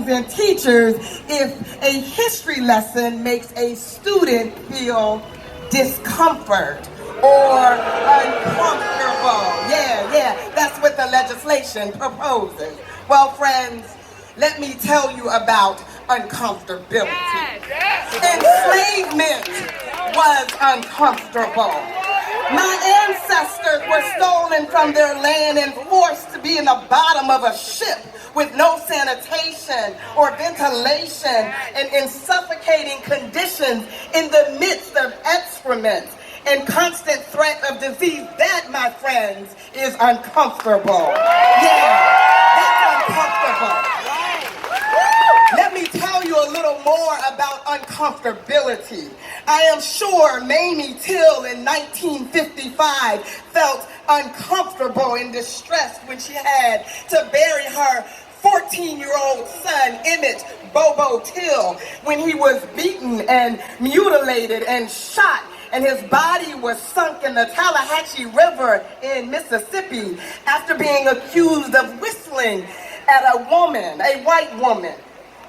and teachers if a history lesson makes a student feel discomfort or uncomfortable. Yeah, that's what the legislation proposes. Well, friends, let me tell you about uncomfortability. Enslavement was uncomfortable. My ancestors were stolen from their land and forced to be in the bottom of a ship with no sanitation or ventilation and in suffocating conditions in the midst of excrement and constant threat of disease. That, my friends, is uncomfortable. Yeah, that's uncomfortable. Let me tell you a little more about uncomfortability. I am sure Mamie Till in 1955 felt uncomfortable and distressed when she had to bury her 14-year-old son, Emmett Bobo Till, when he was beaten and mutilated and shot, and his body was sunk in the Tallahatchie River in Mississippi after being accused of whistling at a woman, a white woman.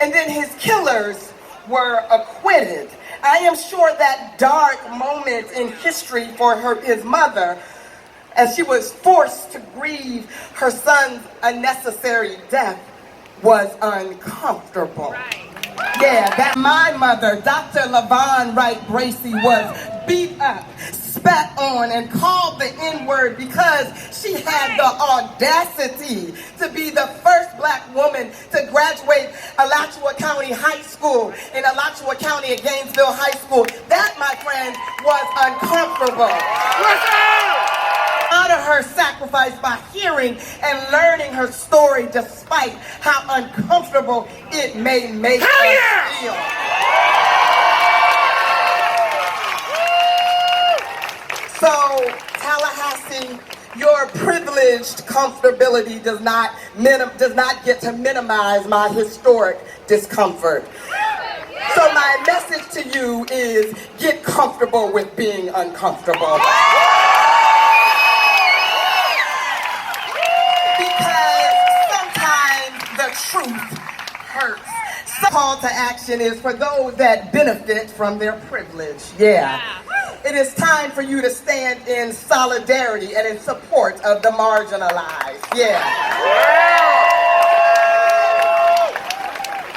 And then his killers were acquitted. I am sure that dark moment in history for his mother, as she was forced to grieve her son's unnecessary death, was uncomfortable. Yeah, that my mother, Dr. LaVon Bracy, was beat up, spat on, and called the N-word because she had the audacity to be the first black woman to graduate Alachua County High School in Alachua County at Gainesville High School. That, my friends, was uncomfortable. Honor her sacrifice by hearing and learning her story despite how uncomfortable it may make us feel. So, Tallahassee, your privileged comfortability does not get to minimize my historic discomfort. So my message to you is get comfortable with being uncomfortable. Truth hurts. The call to action is for those that benefit from their privilege. Yeah. It is time for you to stand in solidarity and in support of the marginalized. Yeah.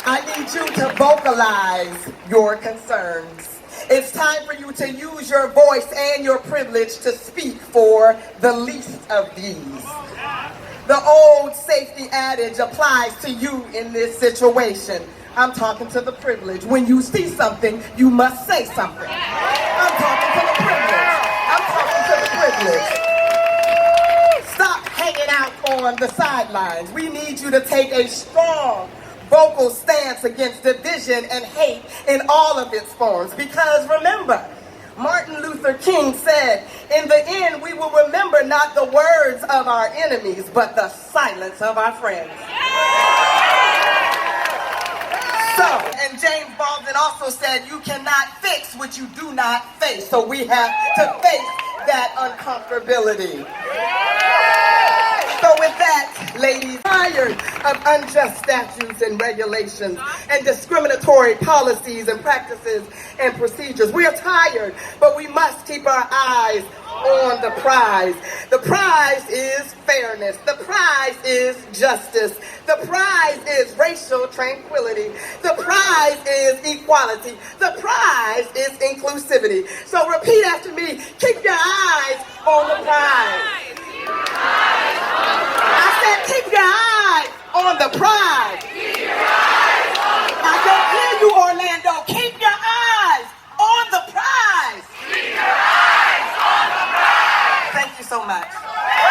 I need you to vocalize your concerns. It's time for you to use your voice and your privilege to speak for the least of these. The old safety adage applies to you in this situation. I'm talking to the privileged. When you see something, you must say something. I'm talking to the privileged. I'm talking to the privileged. Stop hanging out on the sidelines. We need you to take a strong vocal stance against division and hate in all of its forms. Because remember, Martin Luther King said, in the end, we will remember not the words of our enemies, but the silence of our friends. So, and James Baldwin also said, you cannot fix what you do not face. So we have to face that uncomfortability. So with that, ladies, tired of unjust statutes and regulations and discriminatory policies and practices and procedures. We are tired, but we must keep our eyes on the prize. The prize is fairness. The prize is justice. The prize is racial tranquility. The prize is equality. The prize is inclusivity. So repeat after me. Keep your eyes on the prize. I said keep your eyes on the prize.